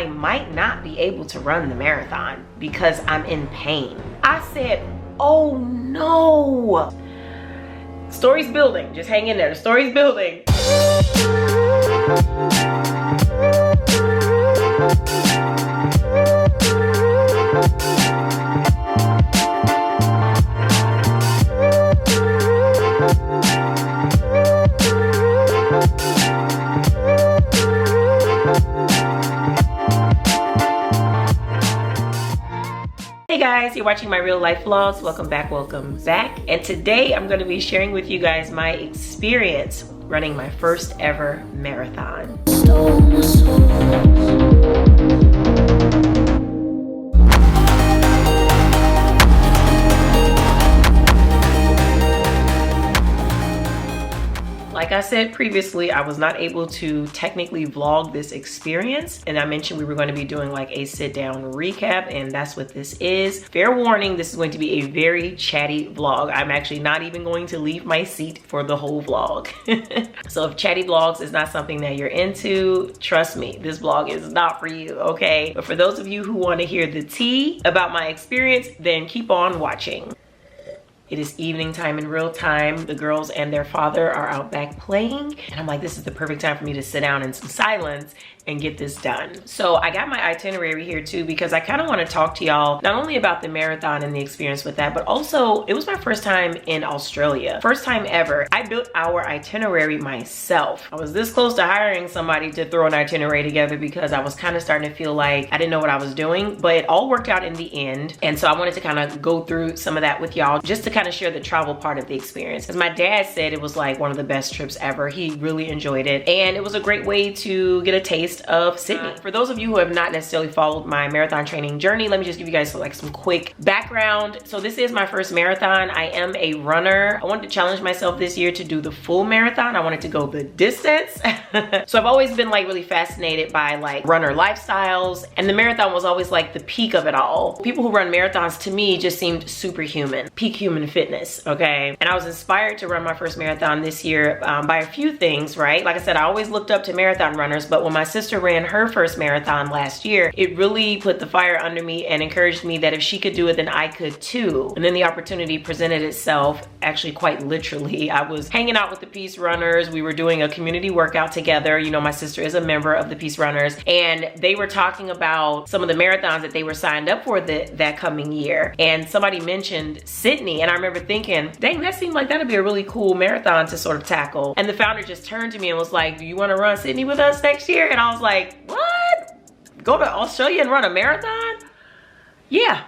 I might not be able to run the marathon because I'm in pain. I said, oh no. Story's building, just hang in there, the story's building. Hey guys, you're watching my real life vlogs. Welcome back. And today I'm going to be sharing with you guys my experience running my first ever marathon. Like I said previously, I was not able to technically vlog this experience, and I mentioned we were going to be doing like a sit down recap, and that's what this is. Fair warning, this is going to be a very chatty vlog. I'm actually not even going to leave my seat for the whole vlog. So if chatty vlogs is not something that you're into, trust me, this vlog is not for you, okay? But for those of you who want to hear the tea about my experience, then keep on watching. It is evening time in real time. The girls and their father are out back playing. And I'm like, this is the perfect time for me to sit down in some silence and get this done. So I got my itinerary here too, because I kind of want to talk to y'all not only about the marathon and the experience with that, but also it was my first time in Australia. First time ever. I built our itinerary myself. I was this close to hiring somebody to throw an itinerary together because I was kind of starting to feel like I didn't know what I was doing, but it all worked out in the end. And so I wanted to kind of go through some of that with y'all just to kind of share the travel part of the experience. As my dad said, it was like one of the best trips ever. He really enjoyed it. And it was a great way to get a taste of Sydney. For those of you who have not necessarily followed my marathon training journey, let me just give you guys like some quick background. So this is my first marathon. I am a runner. I wanted to challenge myself this year to do the full marathon. I wanted to go the distance. So I've always been like really fascinated by like runner lifestyles, and the marathon was always like the peak of it all. People who run marathons to me just seemed superhuman, peak human fitness, okay? And I was inspired to run my first marathon this year by a few things, right? Like I said, I always looked up to marathon runners, but when my sister ran her first marathon last year, it really put the fire under me and encouraged me that if she could do it, then I could too. And then the opportunity presented itself, actually quite literally. I was hanging out with the Peace Runners. We were doing a community workout together. You know, my sister is a member of the Peace Runners, and they were talking about some of the marathons that they were signed up for that coming year. And somebody mentioned Sydney, and I remember thinking, dang, that seemed like that'd be a really cool marathon to sort of tackle. And the founder just turned to me and was like, do you want to run Sydney with us next year? And I was like, what? Go to Australia and run a marathon? Yeah.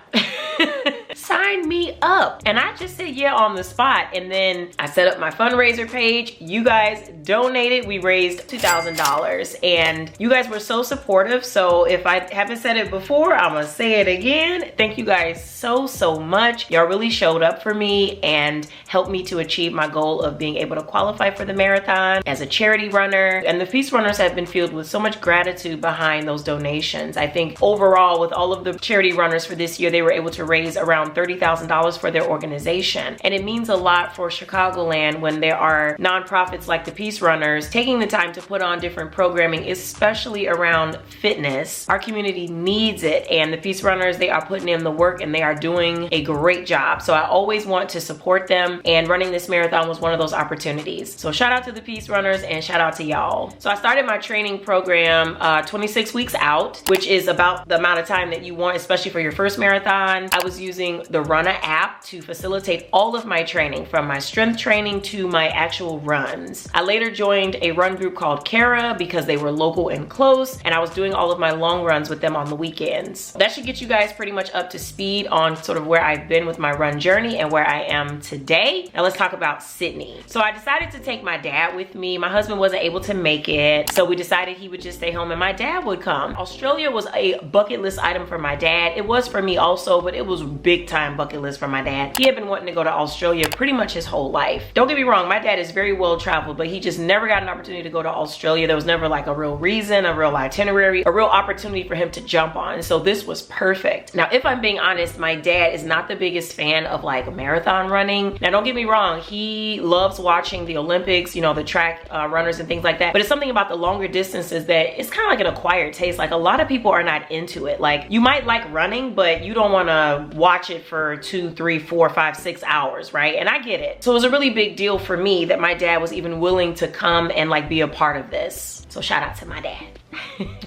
Sign me up. And I just said yeah on the spot. And then I set up my fundraiser page. You guys donated. We raised $2,000, and you guys were so supportive. So if I haven't said it before, I'm gonna say it again. Thank you guys so much. Y'all really showed up for me and helped me to achieve my goal of being able to qualify for the marathon as a charity runner. And the Peace Runners have been filled with so much gratitude behind those donations. I think overall, with all of the charity runners for this year, they were able to raise around $30,000 for their organization. And it means a lot for Chicagoland when there are nonprofits like the Peace Runners taking the time to put on different programming, especially around fitness. Our community needs it, and the Peace Runners, they are putting in the work and they are doing a great job. So I always want to support them, and running this marathon was one of those opportunities. So shout out to the Peace Runners and shout out to y'all. So I started my training program 26 weeks out, which is about the amount of time that you want, especially for your first marathon. I was using the Runna app to facilitate all of my training, from my strength training to my actual runs. I later joined a run group called Kara because they were local and close, and I was doing all of my long runs with them on the weekends. That should get you guys pretty much up to speed on sort of where I've been with my run journey and where I am today. Now let's talk about Sydney. So I decided to take my dad with me. My husband wasn't able to make it, so we decided he would just stay home and my dad would come. Australia was a bucket list item for my dad. It was for me also, but it was big time lifetime bucket list for my dad. He had been wanting to go to Australia pretty much his whole life. Don't get me wrong, my dad is very well traveled, but he just never got an opportunity to go to Australia. There was never like a real reason, a real itinerary, a real opportunity for him to jump on. So this was perfect. Now, if I'm being honest, my dad is not the biggest fan of like marathon running. Now, don't get me wrong, he loves watching the Olympics, you know, the track runners and things like that. But it's something about the longer distances that it's kind of like an acquired taste. Like a lot of people are not into it. Like you might like running, but you don't want to watch it for 2, 3, 4, 5, 6 hours, right? And I get it. So it was a really big deal for me that my dad was even willing to come and like be a part of this. So shout out to my dad.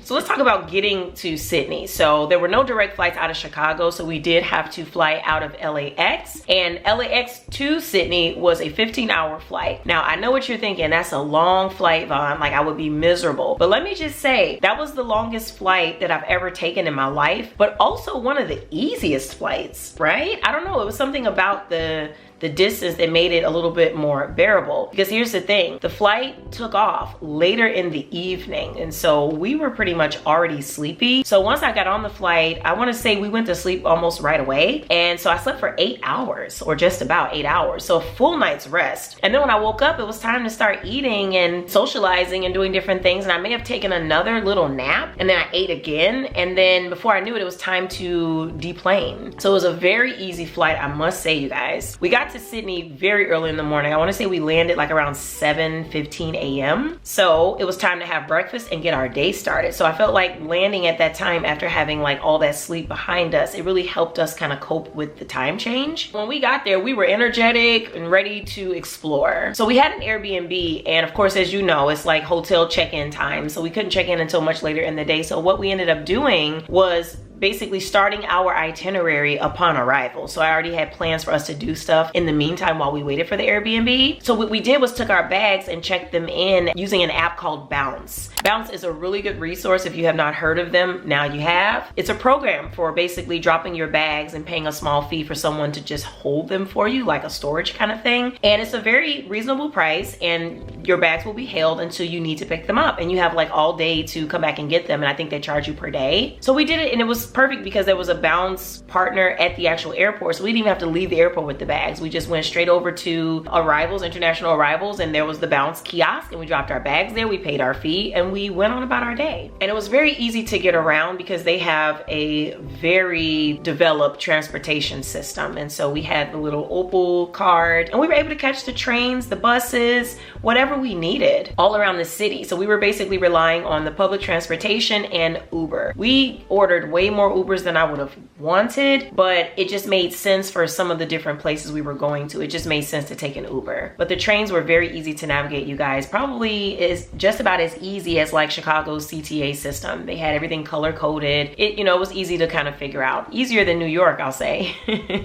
So let's talk about getting to Sydney. So there were no direct flights out of Chicago, so we did have to fly out of LAX, and LAX to Sydney was a 15-hour flight. Now I know what you're thinking, that's a long flight, Vaughn, like I would be miserable. But let me just say, that was the longest flight that I've ever taken in my life, but also one of the easiest flights, right? I don't know, it was something about the distance that made it a little bit more bearable. Because here's the thing, the flight took off later in the evening, and so we were pretty much already sleepy. So once I got on the flight, I want to say we went to sleep almost right away, and so I slept for 8 hours, or just about 8 hours, so a full night's rest. And then when I woke up, it was time to start eating and socializing and doing different things, and I may have taken another little nap, and then I ate again, and then before I knew it, it was time to deplane. So it was a very easy flight, I must say, you guys. We got to Sydney very early in the morning. I want to say we landed like around 7:15 a.m. So it was time to have breakfast and get our day started. So I felt like landing at that time after having like all that sleep behind us, it really helped us kind of cope with the time change. When we got there, we were energetic and ready to explore. So we had an Airbnb, and of course, as you know, it's like hotel check-in time. So we couldn't check in until much later in the day. So what we ended up doing was basically starting our itinerary upon arrival. So I already had plans for us to do stuff in the meantime while we waited for the Airbnb. So what we did was took our bags and checked them in using an app called Bounce. Bounce is a really good resource. If you have not heard of them, now you have. It's a program for basically dropping your bags and paying a small fee for someone to just hold them for you, like a storage kind of thing. And it's a very reasonable price, and your bags will be held until you need to pick them up. And you have like all day to come back and get them, and I think they charge you per day. So we did it, and it was perfect because there was a Bounce partner at the actual airport, so we didn't even have to leave the airport with the bags. We just went straight over to arrivals, international arrivals, and there was the Bounce kiosk, and we dropped our bags there, we paid our fee, and we went on about our day. And it was very easy to get around because they have a very developed transportation system. And so we had the little Opal card, and we were able to catch the trains, the buses, whatever we needed all around the city. So we were basically relying on the public transportation and Uber. We ordered way more Ubers than I would have wanted, but it just made sense for some of the different places we were going to. It just made sense to take an Uber. But the trains were very easy to navigate, you guys. Probably is just about as easy as like Chicago's CTA system. They had everything color coded. It, you know, it was easy to kind of figure out. Easier than New York, I'll say.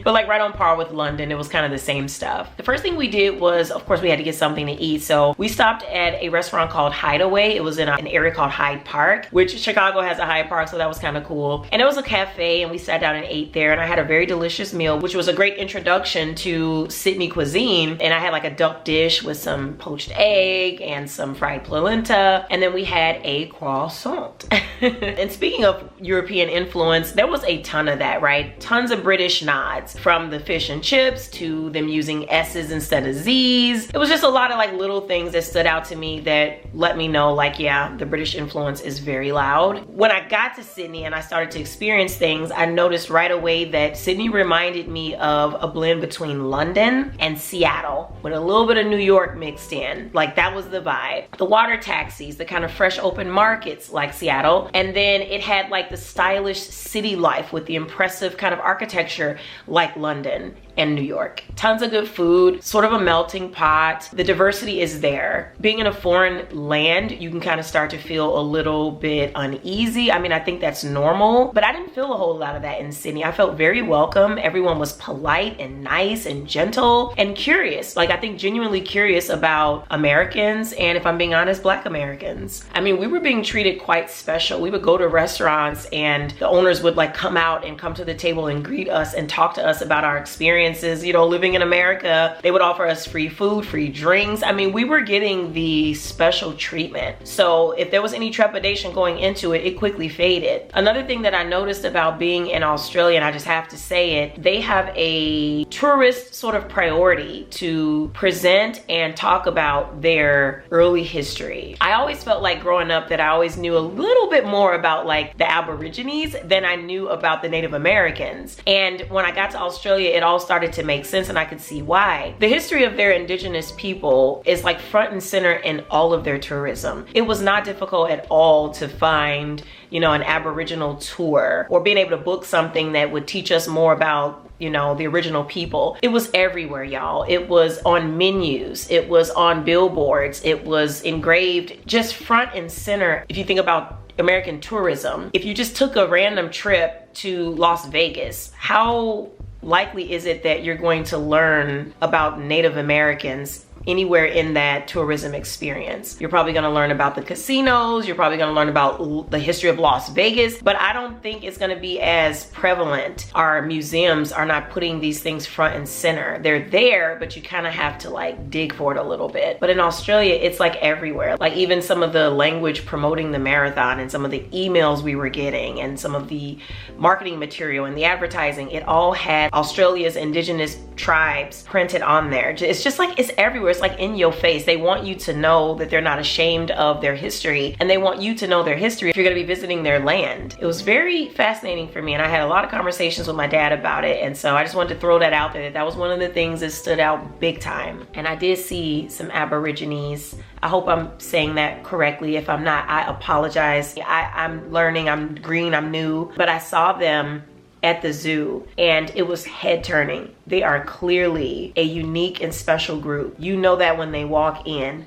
But like right on par with London, it was kind of the same stuff. The first thing we did was, of course, we had to get something to eat. So we stopped at a restaurant called Hideaway. It was in an area called Hyde Park, which Chicago has a Hyde Park, so that was kind of cool. And it was a cafe, and we sat down and ate there, and I had a very delicious meal, which was a great introduction to Sydney cuisine. And I had like a duck dish with some poached egg and some fried polenta, and then we had a croissant. And speaking of European influence, there was a ton of that, right? Tons of British nods, from the fish and chips to them using S's instead of Z's. It was just a lot of like little things that stood out to me that let me know like, yeah, the British influence is very loud. When I got to Sydney and I started to experience things, I noticed right away that Sydney reminded me of a blend between London and Seattle with a little bit of New York mixed in. Like that was the vibe. The water taxis, the kind of fresh open markets like Seattle, and then it had like the stylish city life with the impressive kind of architecture like London and New York. Tons of good food, sort of a melting pot. The diversity is there. Being in a foreign land, you can kind of start to feel a little bit uneasy. I mean, I think that's normal, but I didn't feel a whole lot of that in Sydney. I felt very welcome. Everyone was polite and nice and gentle and curious. Like I think genuinely curious about Americans, and if I'm being honest, Black Americans. I mean, we were being treated quite special. We would go to restaurants and the owners would like come out and come to the table and greet us and talk to us about our experience experiences, you know, living in America. They would offer us free food, free drinks. I mean, we were getting the special treatment. So if there was any trepidation going into it, it quickly faded. Another thing that I noticed about being in Australia, and I just have to say it, they have a tourist sort of priority to present and talk about their early history. I always felt like growing up that I always knew a little bit more about like the Aborigines than I knew about the Native Americans. And when I got to Australia, it all started to make sense and I could see why. The history of their Indigenous people is like front and center in all of their tourism. It was not difficult at all to find, you know, an Aboriginal tour or being able to book something that would teach us more about, you know, the original people. It was everywhere, y'all. It was on menus, it was on billboards, it was engraved just front and center. If you think about American tourism, if you just took a random trip to Las Vegas, how likely is it that you're going to learn about Native Americans anywhere in that tourism experience? You're probably going to learn about the casinos, you're probably going to learn about the history of Las Vegas, but I don't think it's going to be as prevalent. Our museums are not putting these things front and center. They're there, but you kind of have to like dig for it a little bit. But in Australia, it's like everywhere. Like even some of the language promoting the marathon and some of the emails we were getting and some of the marketing material and the advertising, it all had Australia's Indigenous tribes printed on there. It's just like, it's everywhere. It's like in your face. They want you to know that they're not ashamed of their history, and they want you to know their history if you're going to be visiting their land. It was very fascinating for me, and I had a lot of conversations with my dad about it, and so I just wanted to throw that out there. That was one of the things that stood out big time. And I did see some Aborigines. I hope I'm saying that correctly. If I'm not, I apologize. I'm learning, I'm green, I'm new, but I saw them at the zoo and it was head turning. They are clearly a unique and special group. You know that when they walk in.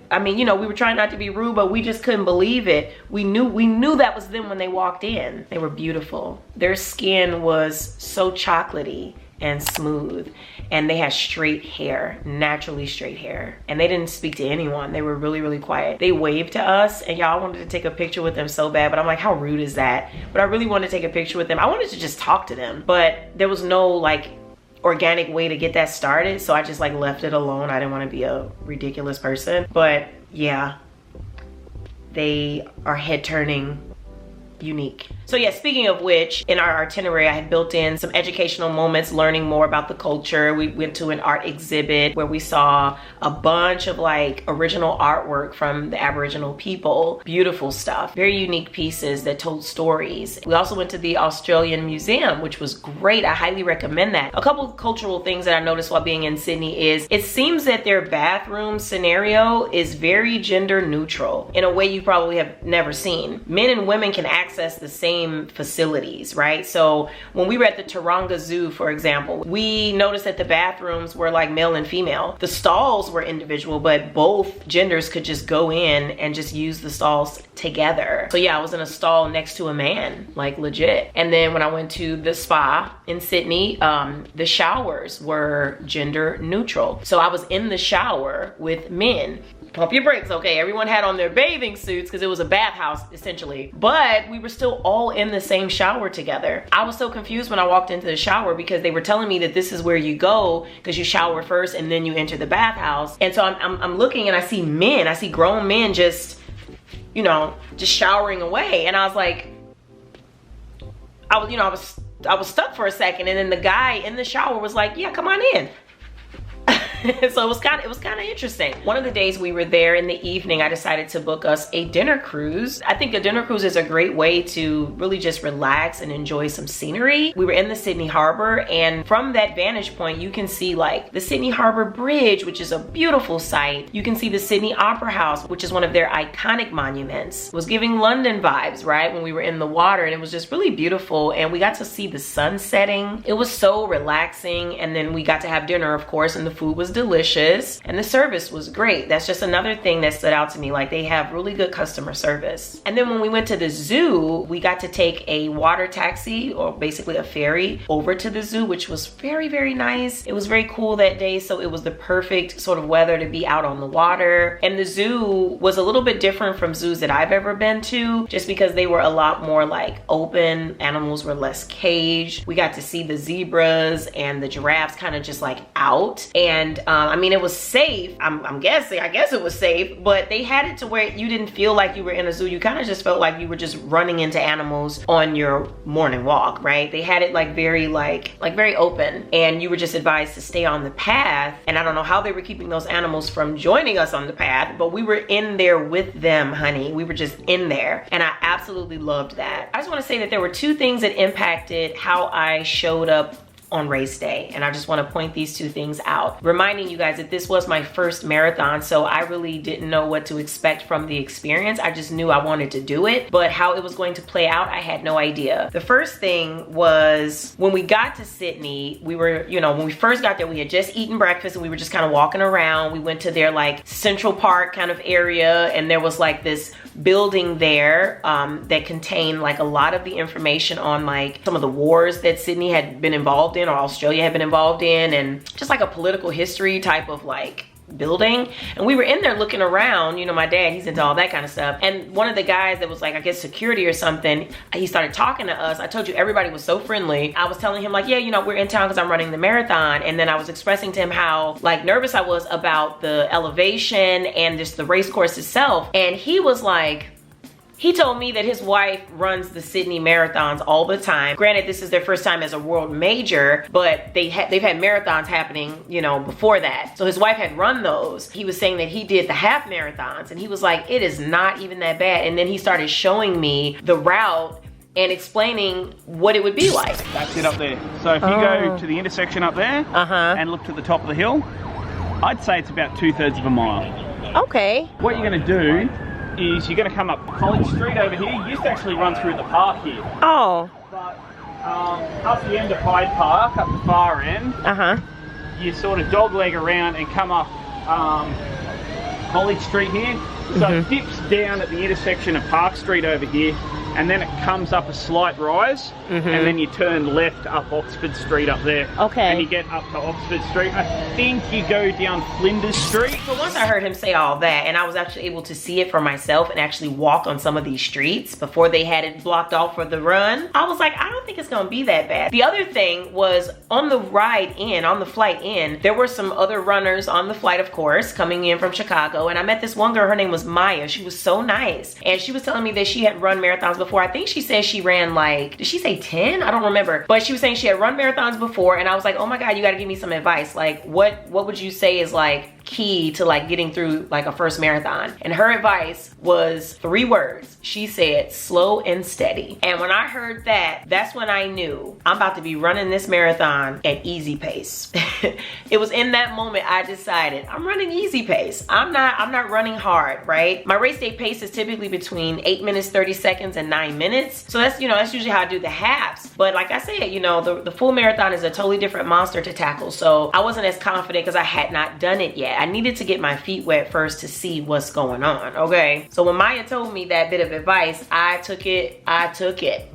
I mean, you know, we were trying not to be rude, but we just couldn't believe it. We knew that was them when they walked in. They were beautiful. Their skin was so chocolatey and smooth, and they had straight hair, naturally straight hair, and they didn't speak to anyone. They were really, really quiet. They waved to us, and y'all wanted to take a picture with them so bad, but I'm like, how rude is that? But I really wanted to take a picture with them. I wanted to just talk to them, but there was no like organic way to get that started, so I just like left it alone. I didn't want to be a ridiculous person, but yeah, they are head turning, unique. So yeah, speaking of which, in our itinerary, I had built in some educational moments, learning more about the culture. We went to an art exhibit where we saw a bunch of like original artwork from the Aboriginal people. Beautiful stuff, very unique pieces that told stories. We also went to the Australian Museum, which was great. I highly recommend that. A couple of cultural things that I noticed while being in Sydney is it seems that their bathroom scenario is very gender neutral in a way you probably have never seen. Men and women can access the same facilities, right? So when we were at the Taronga Zoo, for example, we noticed that the bathrooms were like male and female. The stalls were individual, but both genders could just go in and just use the stalls together. So yeah, I was in a stall next to a man, like legit. And then when I went to the spa in Sydney, the showers were gender neutral. So I was in the shower with men. Pump your brakes, okay? Everyone had on their bathing suits because it was a bathhouse essentially, but we were still all in the same shower together. I was so confused when I walked into the shower because they were telling me that this is where you go because you shower first and then you enter the bathhouse. And so I'm looking and I see men, I see grown men just, you know, just showering away. And I was like, I was stuck for a second, and then the guy in the shower was like, yeah, come on in. So it was kind of interesting. One of the days we were there in the evening, I decided to book us a dinner cruise. I think a dinner cruise is a great way to really just relax and enjoy some scenery. We were in the Sydney Harbour, and from that vantage point, you can see like the Sydney Harbour Bridge, which is a beautiful sight. You can see the Sydney Opera House, which is one of their iconic monuments. It was giving London vibes, right? When we were in the water, and it was just really beautiful, and we got to see the sun setting. It was so relaxing, and then we got to have dinner, of course, and the food was was delicious and the service was great. That's just another thing that stood out to me. Like, they have really good customer service. And then when we went to the zoo, we got to take a water taxi, or basically a ferry, over to the zoo, which was very, very nice. It was very cool that day, so it was the perfect sort of weather to be out on the water. And the zoo was a little bit different from zoos that I've ever been to, just because they were a lot more like open. Animals were less caged. We got to see the zebras and the giraffes kind of just like out. And I mean, it was safe. I'm guessing, I guess it was safe, but they had it to where you didn't feel like you were in a zoo. You kind of just felt like you were just running into animals on your morning walk, right? They had it like very very open, and you were just advised to stay on the path. And I don't know how they were keeping those animals from joining us on the path, but we were in there with them, honey. We were just in there, and I absolutely loved that. I just want to say that there were two things that impacted how I showed up on race day, and I just want to point these two things out, reminding you guys that this was my first marathon, so I really didn't know what to expect from the experience. I just knew I wanted to do it, but how it was going to play out, I had no idea. The first thing was when we got to Sydney, we were, you know, when we first got there, we had just eaten breakfast and we were just kind of walking around. We went to their like Central Park kind of area, and there was like this building there that contained like a lot of the information on like some of the wars that Sydney had been involved in, or Australia had been involved in, and just like a political history type of like building. And we were in there looking around, you know, my dad, he's into all that kind of stuff, and one of the guys that was like, I guess security or something, he started talking to us. I told you, everybody was so friendly. I was telling him like, yeah, you know, we're in town because I'm running the marathon. And then I was expressing to him how like nervous I was about the elevation and just the race course itself. And he was like, he told me that his wife runs the Sydney marathons all the time. Granted, this is their first time as a world major, but they've had marathons happening, you know, before that. So his wife had run those. He was saying that he did the half marathons, and he was like, it is not even that bad. And then he started showing me the route and explaining what it would be like. That's it up there. So if you go to the intersection up there and look to the top of the hill, I'd say it's about 2/3 of a mile. Okay. What you're gonna do is you're going to come up College Street over here. You used to actually run through the park here. Oh. But up the end of Hyde Park, up the far end, you sort of dogleg around and come up College Street here. So it dips down at the intersection of Park Street over here, and then it comes up a slight rise, and then you turn left up Oxford Street up there. Okay. And you get up to Oxford Street. I think you go down Flinders Street. So once I heard him say all that, and I was actually able to see it for myself and actually walk on some of these streets before they had it blocked off for the run, I was like, I don't think it's gonna be that bad. The other thing was on the ride in, on the flight in, there were some other runners on the flight, of course, coming in from Chicago, and I met this one girl, her name was Maya. She was so nice, and she was telling me that she had run marathons before. I think she said she ran like, did she say 10? I don't remember, but she was saying she had run marathons before, and I was like, oh my God, you gotta give me some advice. Like, what would you say is like key to like getting through like a first marathon? And her advice was 3 words. She said, slow and steady. And when I heard that, that's when I knew I'm about to be running this marathon at easy pace. It was in that moment I decided I'm running easy pace. I'm not running hard, right? My race day pace is typically between 8 minutes 30 seconds and 9 minutes. So that's, you know, that's usually how I do the halves. But like I said, you know, the full marathon is a totally different monster to tackle. So I wasn't as confident because I had not done it yet. I needed to get my feet wet first to see what's going on, okay? So when Maya told me that bit of advice, I took it,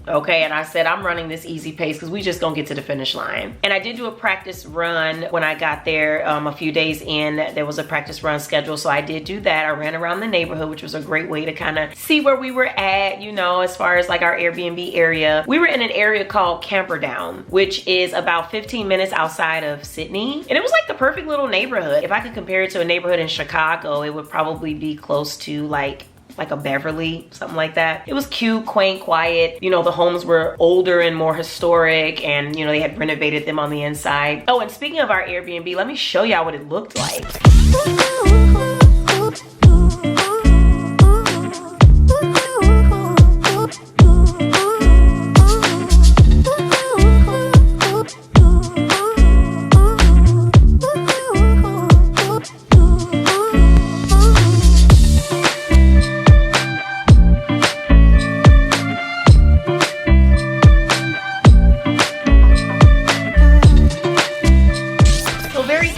okay? And I said, I'm running this easy pace because we just gonna get to the finish line. And I did do a practice run when I got there a few days in. There was a practice run schedule, so I did do that. I ran around the neighborhood, which was a great way to kind of see where we were at, you know, as far as like our Airbnb area. We were in an area called Camperdown, which is about 15 minutes outside of Sydney. And it was like the perfect little neighborhood. If I could compare it to a neighborhood in Chicago, it would probably be close to like a Beverly, something like that. It was cute, quaint, quiet. You know, the homes were older and more historic, and you know, they had renovated them on the inside. Oh, and speaking of our Airbnb, let me show y'all what it looked like.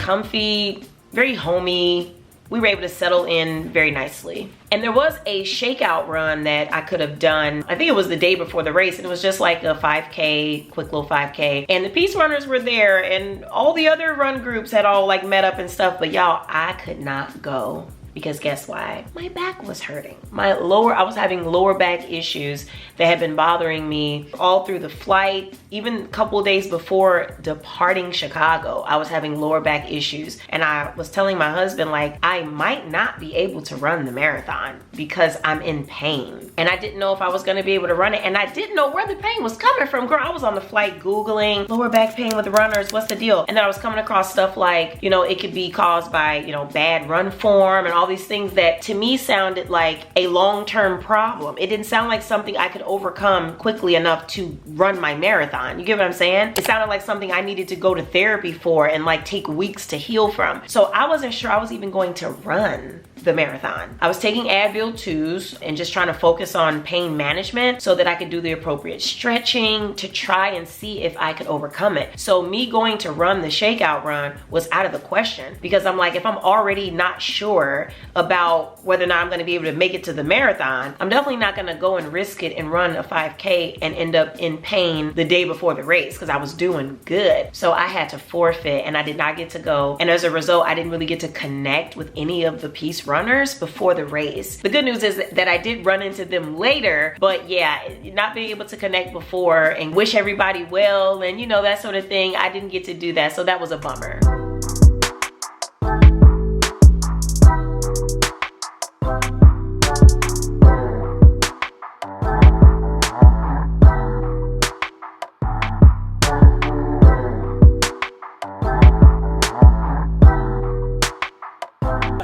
Comfy, very homey. We were able to settle in very nicely. And there was a shakeout run that I could have done. I think it was the day before the race, and it was just like a 5K, quick little 5K. And the peace runners were there, and all the other run groups had all like met up and stuff, but y'all, I could not go. Because guess why? My back was hurting. I was having lower back issues that had been bothering me all through the flight. Even a couple of days before departing Chicago, I was having lower back issues. And I was telling my husband, like, I might not be able to run the marathon because I'm in pain. And I didn't know if I was gonna be able to run it. And I didn't know where the pain was coming from. Girl, I was on the flight Googling lower back pain with runners, what's the deal? And then I was coming across stuff like, you know, it could be caused by, you know, bad run form and all these things that to me sounded like a long-term problem. It didn't sound like something I could overcome quickly enough to run my marathon. You get what I'm saying? It sounded like something I needed to go to therapy for and like take weeks to heal from. So I wasn't sure I was even going to run the marathon. I was taking Advil 2s and just trying to focus on pain management so that I could do the appropriate stretching to try and see if I could overcome it. So me going to run the shakeout run was out of the question, because I'm like, if I'm already not sure about whether or not I'm gonna be able to make it to the marathon, I'm definitely not gonna go and risk it and run a 5K and end up in pain the day before the race, because I was doing good. So I had to forfeit and I did not get to go. And as a result, I didn't really get to connect with any of the peace runners before the race. The good news is that I did run into them later, but yeah, not being able to connect before and wish everybody well and you know, that sort of thing, I didn't get to do that, so that was a bummer.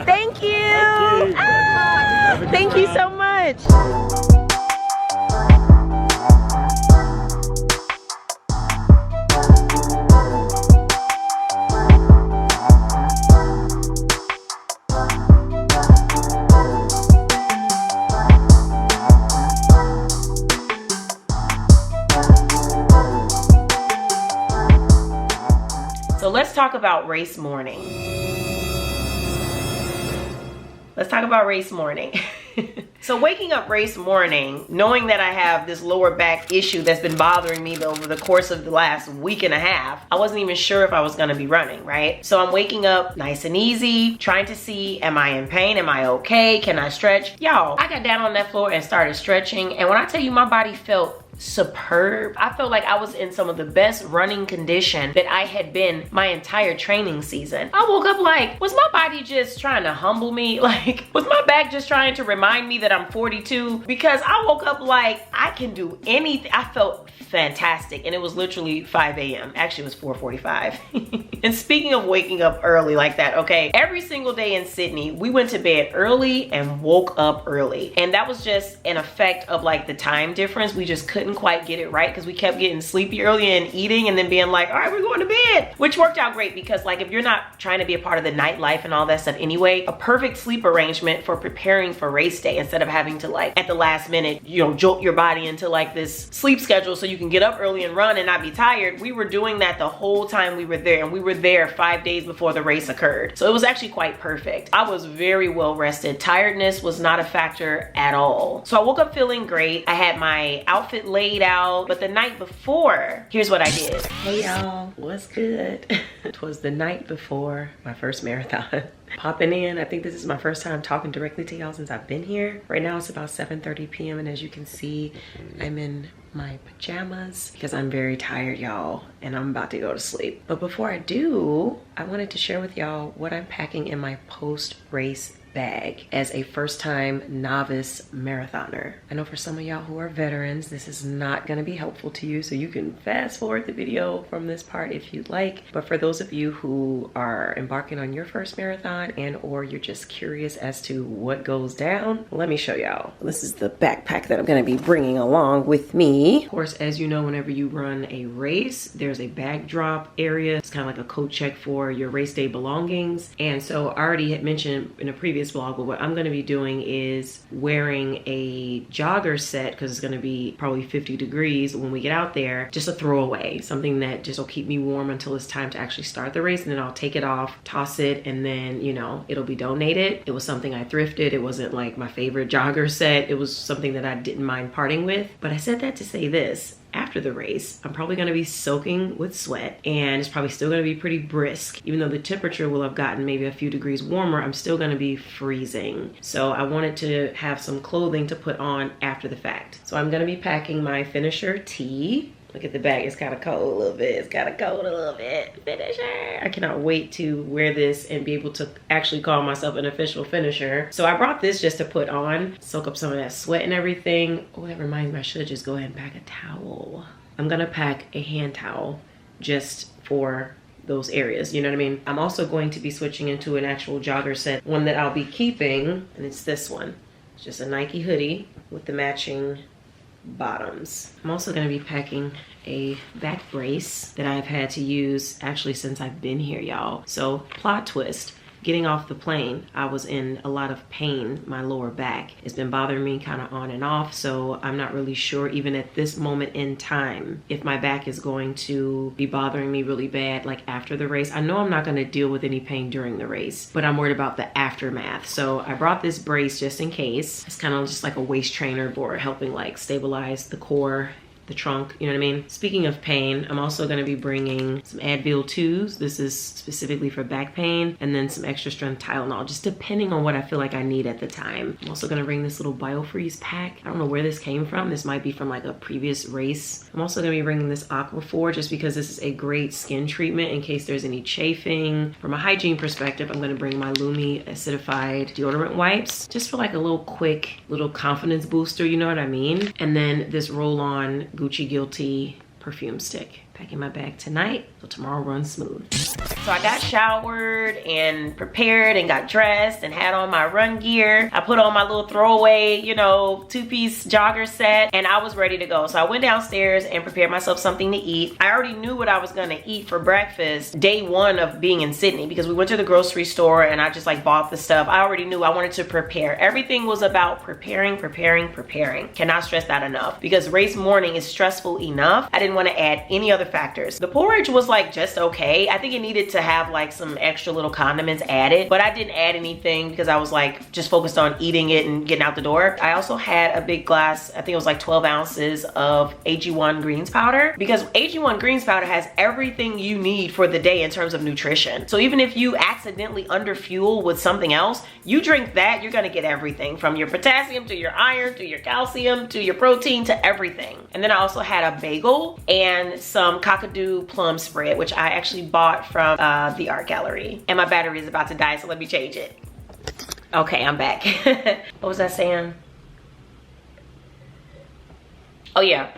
Thank you. Thank you so much. So let's talk about race morning. Let's talk about race morning. So waking up race morning, knowing that I have this lower back issue that's been bothering me over the course of the last week and a half, I wasn't even sure if I was gonna be running, right? So I'm waking up nice and easy, trying to see, am I in pain? Am I okay? Can I stretch? Y'all, I got down on that floor and started stretching. And when I tell you my body felt superb, I felt like I was in some of the best running condition that I had been my entire training season. I woke up like, was my body just trying to humble me? Like, was my back just trying to remind me that I'm 42? Because I woke up like, I can do anything. I felt fantastic, and it was literally 5 a.m. Actually, it was 4:45. And speaking of waking up early like that, okay, every single day in Sydney, we went to bed early and woke up early. And that was just an effect of like the time difference. We just couldn't quite get it right because we kept getting sleepy early and eating and then being like, all right, we're going to bed, which worked out great because like if you're not trying to be a part of the nightlife and all that stuff anyway, a perfect sleep arrangement for preparing for race day instead of having to like at the last minute, you know, jolt your body into like this sleep schedule so you can get up early and run and not be tired. We were doing that the whole time we were there, and we were there 5 days before the race occurred. So it was actually quite perfect. I was very well rested. Tiredness was not a factor at all. So I woke up feeling great. I had my outfit laid out, but the night before, here's what I did. Hey y'all, what's good? It was the night before my first marathon. Popping in, I think this is my first time talking directly to y'all since I've been here. Right now it's about 7:30 p.m. and as you can see, I'm in my pajamas because I'm very tired, y'all, and I'm about to go to sleep. But before I do, I wanted to share with y'all what I'm packing in my post-race bag as a first-time novice marathoner. I know for some of y'all who are veterans, this is not going to be helpful to you, so you can fast forward the video from this part if you'd like. But for those of you who are embarking on your first marathon and or you're just curious as to what goes down, let me show y'all. This is the backpack that I'm going to be bringing along with me. Of course, as you know, whenever you run a race, there's a bag drop area. It's kind of like a coat check for your race day belongings. And so I already had mentioned in a previous previous vlog, but what I'm gonna be doing is wearing a jogger set because it's gonna be probably 50 degrees when we get out there, just a throwaway, something that just will keep me warm until it's time to actually start the race, and then I'll take it off, toss it, and then, you know, it'll be donated. It was something I thrifted. It wasn't like my favorite jogger set. It was something that I didn't mind parting with. But I said that to say this. After the race, I'm probably gonna be soaking with sweat, and it's probably still gonna be pretty brisk. Even though the temperature will have gotten maybe a few degrees warmer, I'm still gonna be freezing. So I wanted to have some clothing to put on after the fact. So I'm gonna be packing my finisher tee. Look at the back, it's kind of cold a little bit. It's kind of cold a little bit. Finisher. I cannot wait to wear this and be able to actually call myself an official finisher. So I brought this just to put on, soak up some of that sweat and everything. Oh, that reminds me, I should just go ahead and pack a towel. I'm gonna pack a hand towel just for those areas, you know what I mean? I'm also going to be switching into an actual jogger set, one that I'll be keeping, and it's this one. It's just a Nike hoodie with the matching bottoms. I'm also going to be packing a back brace that I've had to use actually since I've been here, y'all. So plot twist, getting off the plane, I was in a lot of pain. My lower back, it's been bothering me kind of on and off, so I'm not really sure even at this moment in time if my back is going to be bothering me really bad like after the race. I know I'm not going to deal with any pain during the race, but I'm worried about the aftermath. So I brought this brace just in case. It's kind of just like a waist trainer for helping like stabilize the core, the trunk, you know what I mean? Speaking of pain, I'm also gonna be bringing some Advil 2s. This is specifically for back pain, and then some extra strength Tylenol, just depending on what I feel like I need at the time. I'm also gonna bring this little BioFreeze pack. I don't know where this came from. This might be from like a previous race. I'm also gonna be bringing this Aquaphor just because this is a great skin treatment in case there's any chafing. From a hygiene perspective, I'm gonna bring my Lumi acidified deodorant wipes, just for like a little quick little confidence booster, you know what I mean? And then this roll-on Gucci Guilty perfume stick. Packing my bag tonight, so tomorrow runs smooth. So I got showered and prepared and got dressed and had on my run gear. I put on my little throwaway, you know, two-piece jogger set, and I was ready to go. So I went downstairs and prepared myself something to eat. I already knew what I was gonna eat for breakfast day one of being in Sydney because we went to the grocery store and I just like bought the stuff. I already knew I wanted to prepare. Everything was about preparing. Cannot stress that enough because race morning is stressful enough. I didn't want to add any other factors. The porridge was like just okay. I think it needed to have like some extra little condiments added, but I didn't add anything because I was like just focused on eating it and getting out the door. I also had a big glass, I think it was like 12 ounces of AG1 greens powder because AG1 greens powder has everything you need for the day in terms of nutrition. So even if you accidentally underfuel with something else, you drink that, you're gonna get everything from your potassium to your iron to your calcium to your protein to everything. And then I also had a bagel and some cockadoo plum spread, which I actually bought from the art gallery. And my battery is about to die, so let me change it. Okay, I'm back. What was I saying? Oh yeah.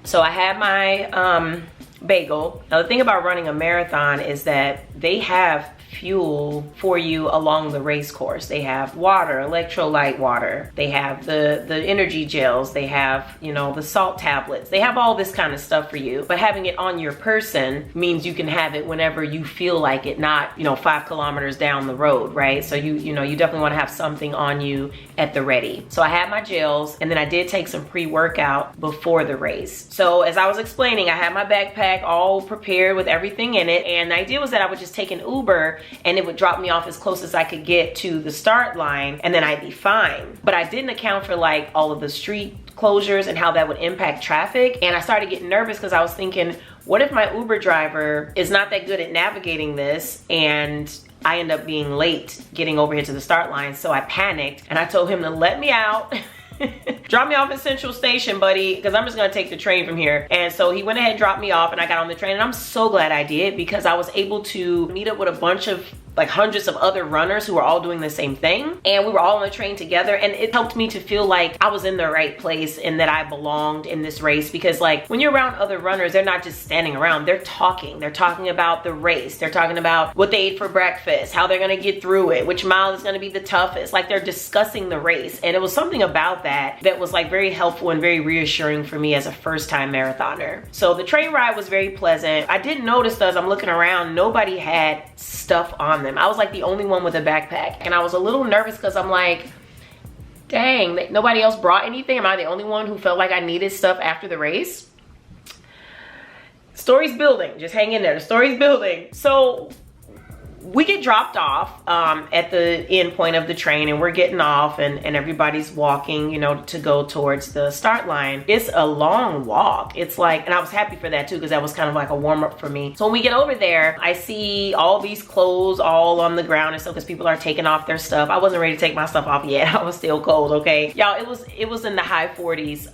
So I had my bagel. Now the thing about running a marathon is that they have fuel for you along the race course. They have water, electrolyte water. They have the energy gels. They have, you know, the salt tablets. They have all this kind of stuff for you. But having it on your person means you can have it whenever you feel like it, not, you know, 5 kilometers down the road, right? So you know, you definitely want to have something on you at the ready. So I had my gels, and then I did take some pre-workout before the race. So as I was explaining, I had my backpack all prepared with everything in it, and the idea was that I would just take an Uber and it would drop me off as close as I could get to the start line, and then I'd be fine. But I didn't account for like all of the street closures and how that would impact traffic. And I started getting nervous because I was thinking, what if my Uber driver is not that good at navigating this and I end up being late getting over here to the start line? So I panicked and I told him to let me out. Drop me off at Central Station, buddy, because I'm just gonna take the train from here. And so he went ahead and dropped me off, and I got on the train, and I'm so glad I did because I was able to meet up with a bunch of like hundreds of other runners who were all doing the same thing, and we were all on the train together, and it helped me to feel like I was in the right place and that I belonged in this race. Because like when you're around other runners, they're not just standing around, they're talking about the race, they're talking about what they ate for breakfast, how they're gonna get through it, which mile is gonna be the toughest. Like they're discussing the race, and it was something about that was like very helpful and very reassuring for me as a first-time marathoner. So the train ride was very pleasant. I did notice though, as I'm looking around, nobody had stuff on around them. I was like the only one with a backpack. And I was a little nervous because I'm like, dang, nobody else brought anything. Am I the only one who felt like I needed stuff after the race? Story's building, just hang in there, the story's building. So we get dropped off at the end point of the train, and we're getting off, and everybody's walking, you know, to go towards the start line. It's a long walk. It's like, and I was happy for that too, because that was kind of like a warm up for me. So when we get over there, I see all these clothes all on the ground and stuff, because people are taking off their stuff. I wasn't ready to take my stuff off yet. I was still cold, okay? Y'all, it was in the high 40s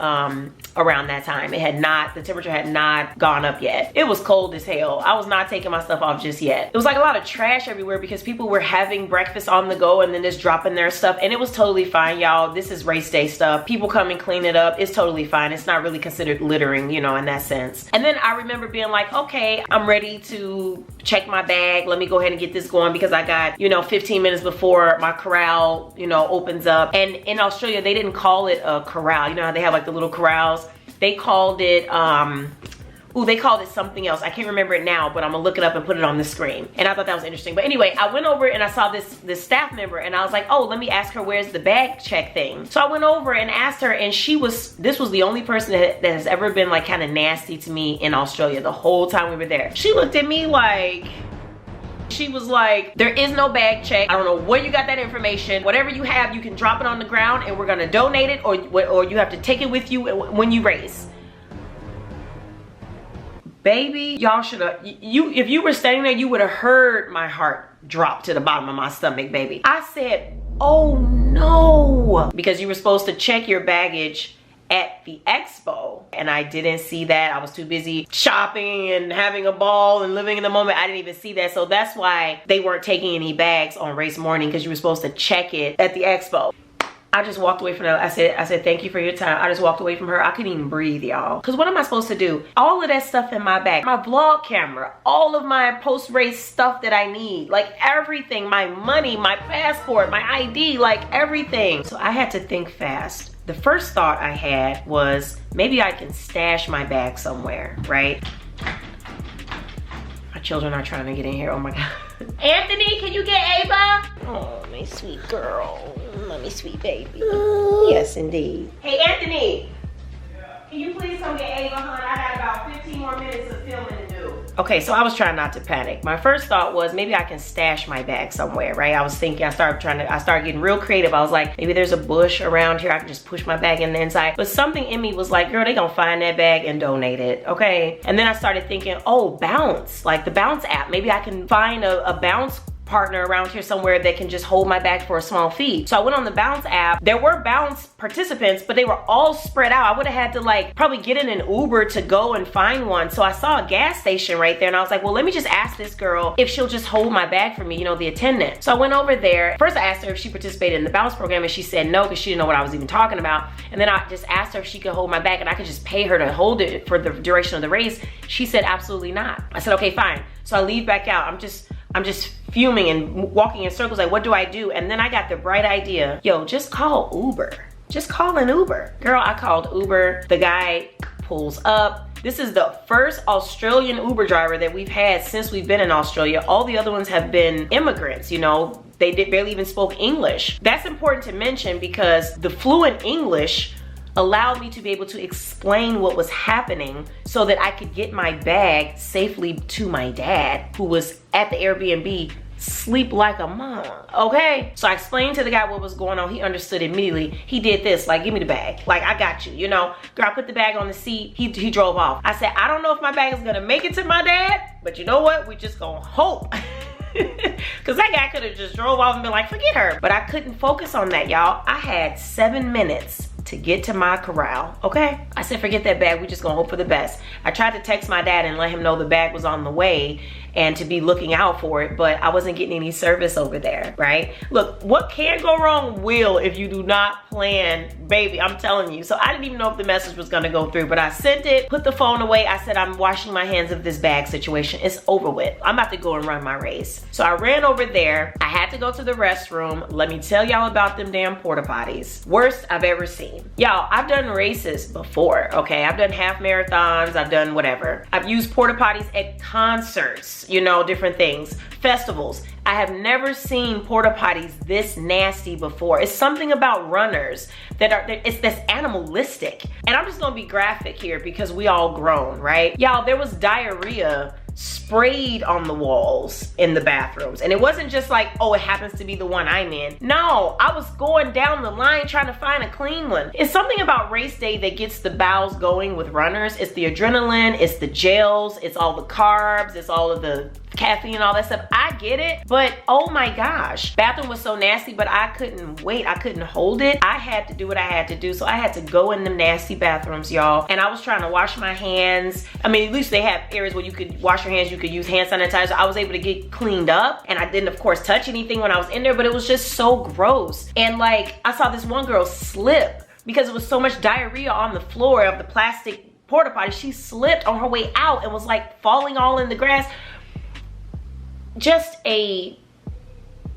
around that time. The temperature had not gone up yet. It was cold as hell. I was not taking my stuff off just yet. It was like a lot of trash everywhere because people were having breakfast on the go and then just dropping their stuff, and it was totally fine, y'all. This is race day stuff. People come and clean it up. It's totally fine. It's not really considered littering, you know, in that sense. And then I remember being like, okay, I'm ready to check my bag. Let me go ahead and get this going, because I got, you know, 15 minutes before my corral, you know, opens up. And in Australia, they didn't call it a corral. You know how they have like the little corrals? They called it they called it something else. I can't remember it now, but I'm gonna look it up and put it on the screen. And I thought that was interesting. But anyway, I went over and I saw this staff member, and I was like, oh, let me ask her where's the bag check thing. So I went over and asked her, and this was the only person that has ever been like kind of nasty to me in Australia the whole time we were there. She looked at me like, she was like, there is no bag check. I don't know where you got that information. Whatever you have, you can drop it on the ground and we're gonna donate it, or you have to take it with you when you race. Baby, y'all should have, if you were standing there, you would have heard my heart drop to the bottom of my stomach, baby. I said, oh no, because you were supposed to check your baggage at the expo, and I didn't see that. I was too busy shopping and having a ball and living in the moment. I didn't even see that. So that's why they weren't taking any bags on race morning, because you were supposed to check it at the expo. I just walked away from that. I said, thank you for your time. I just walked away from her. I couldn't even breathe, y'all. Because what am I supposed to do? All of that stuff in my bag, my vlog camera, all of my post-race stuff that I need, like everything, my money, my passport, my ID, like everything. So I had to think fast. The first thought I had was, maybe I can stash my bag somewhere, right? My children are trying to get in here, oh my God. Anthony, can you get Ava? Oh, my sweet girl. My sweet baby. Yes, indeed. Hey, Anthony. Can you please come get Ava, hon? I got about 15 more minutes of filming to do. Okay, so I was trying not to panic. My first thought was, maybe I can stash my bag somewhere, right? I was thinking, I started getting real creative. I was like, maybe there's a bush around here. I can just push my bag in the inside. But something in me was like, girl, they gonna find that bag and donate it, okay? And then I started thinking, oh, Bounce, like the Bounce app. Maybe I can find a Bounce partner around here somewhere that can just hold my bag for a small fee. So I went on the Bounce app. There were Bounce participants, but they were all spread out. I would have had to like probably get in an Uber to go and find one. So I saw a gas station right there, and I was like, well, let me just ask this girl if she'll just hold my bag for me, you know, the attendant. So I went over there. First I asked her if she participated in the Bounce program, and she said no, because she didn't know what I was even talking about. And then I just asked her if she could hold my bag and I could just pay her to hold it for the duration of the race. She said absolutely not. I said, okay, fine. So I leave back out. I'm just fuming and walking in circles, like, what do I do? And then I got the bright idea, yo, just call Uber. Just call an Uber. Girl, I called Uber. The guy pulls up. This is the first Australian Uber driver that we've had since we've been in Australia. All the other ones have been immigrants, you know. They barely even spoke English. That's important to mention, because the fluent English allowed me to be able to explain what was happening so that I could get my bag safely to my dad, who was at the Airbnb, sleep like a mom, okay? So I explained to the guy what was going on. He understood immediately. He did this, like, give me the bag. Like, I got you, you know? Girl, I put the bag on the seat. He drove off. I said, I don't know if my bag is gonna make it to my dad, but you know what? We just gonna hope. Because that guy could have just drove off and been like, forget her. But I couldn't focus on that, y'all. I had 7 minutes to get to my corral, okay? I said, forget that bag, we just gonna hope for the best. I tried to text my dad and let him know the bag was on the way and to be looking out for it, but I wasn't getting any service over there, right? Look, what can go wrong will if you do not plan, baby, I'm telling you. So I didn't even know if the message was gonna go through, but I sent it, put the phone away. I said, I'm washing my hands of this bag situation. It's over with. I'm about to go and run my race. So I ran over there. I had to go to the restroom. Let me tell y'all about them damn porta potties. Worst I've ever seen. nasty. Y'all, I've done races before, okay? I've done half marathons, I've done whatever. I've used porta potties at concerts, you know, different things, festivals. I have never seen porta potties this nasty before. It's something about runners that's animalistic. And I'm just gonna be graphic here because we all grown, right? Y'all, there was diarrhea sprayed on the walls in the bathrooms. And it wasn't just like, oh, it happens to be the one I'm in. No, I was going down the line trying to find a clean one. It's something about race day that gets the bowels going with runners. It's the adrenaline, it's the gels, it's all the carbs, it's all of the caffeine and all that stuff. I get it, but oh my gosh. Bathroom was so nasty, but I couldn't wait. I couldn't hold it. I had to do what I had to do. So I had to go in them nasty bathrooms, y'all. And I was trying to wash my hands. I mean, at least they have areas where you could wash your hands, you could use hand sanitizer. I was able to get cleaned up, and I didn't, of course, touch anything when I was in there, but it was just so gross. And like, I saw this one girl slip because it was so much diarrhea on the floor of the plastic porta potty. She slipped on her way out and was like falling all in the grass. Just a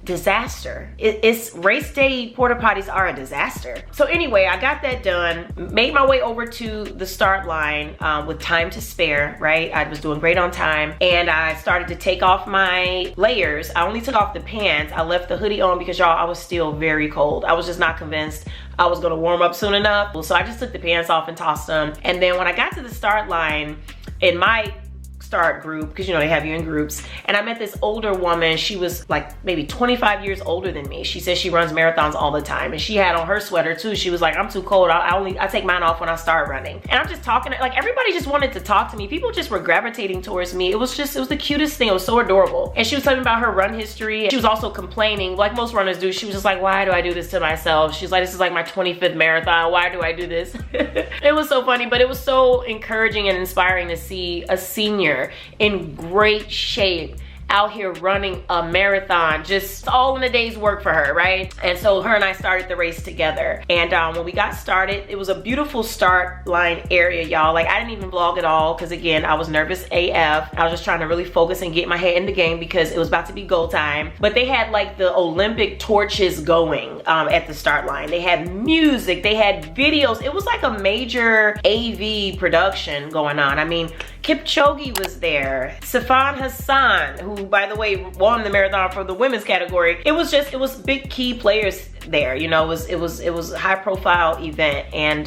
disaster. It's race day porta potties are a disaster. So anyway, I got that done, made my way over to the start line with time to spare, right? I was doing great on time, and I started to take off my layers. I only took off the pants. I left the hoodie on because, y'all, I was still very cold. I was just not convinced I was gonna warm up soon enough. So I just took the pants off and tossed them. And then when I got to the start line, in my start group, because you know they have you in groups, and I met this older woman. She was like maybe 25 years older than me. She says she runs marathons all the time, and she had on her sweater too. She was like, I'm too cold, I take mine off when I start running. And I'm just talking, like everybody just wanted to talk to me. People just were gravitating towards me. It was the cutest thing. It was so adorable. And she was telling me about her run history. She was also complaining, like most runners do. She was just like, why do I do this to myself? She's like, this is like my 25th marathon. Why do I do this? It was so funny, but it was so encouraging and inspiring to see a senior in great shape out here running a marathon, just all in a day's work for her, right? And so her and I started the race together. And when we got started, it was a beautiful start line area, y'all. Like, I didn't even vlog at all because, again, I was nervous AF. I was just trying to really focus and get my head in the game because it was about to be go time. But they had like the Olympic torches going at the start line. They had music, they had videos. It was like a major AV production going on. I mean, Kipchoge was there, Sifan Hassan, who, by the way, won the marathon for the women's category. It was big key players there. You know, it was a high profile event, and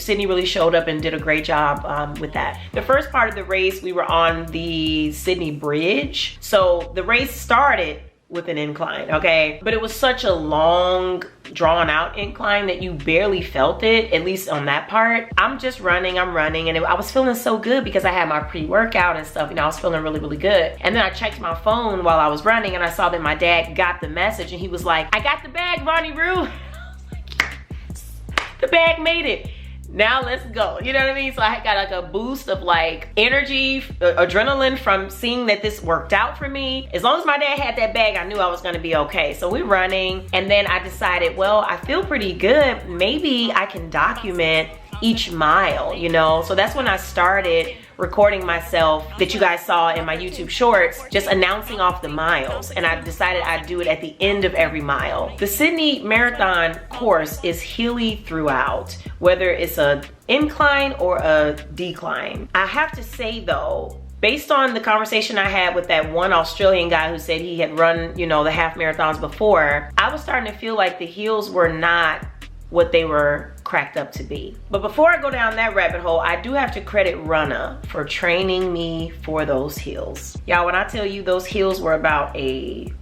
Sydney really showed up and did a great job with that. The first part of the race, we were on the Sydney Bridge. So the race started with an incline, okay? But it was such a long, drawn out incline that you barely felt it, at least on that part. I'm running, and I was feeling so good because I had my pre-workout and stuff. You know, I was feeling really, really good. And then I checked my phone while I was running, and I saw that my dad got the message, and he was like, I got the bag, Vaughn Roo. I was like, yes, the bag made it. Now let's go. You know what I mean? So I got like a boost of like energy, adrenaline from seeing that this worked out for me. As long as my dad had that bag, I knew I was gonna be okay. So we're running, and then I decided, well, I feel pretty good. Maybe I can document each mile, you know? So that's when I started recording myself that you guys saw in my YouTube shorts, just announcing off the miles. And I decided I'd do it at the end of every mile. The Sydney Marathon course is hilly throughout, whether it's a incline or a decline. I have to say though, based on the conversation I had with that one Australian guy who said he had run, you know, the half marathons before, I was starting to feel like the hills were not what they were cracked up to be. But before I go down that rabbit hole, I do have to credit Runna for training me for those hills. Y'all, when I tell you those hills were about a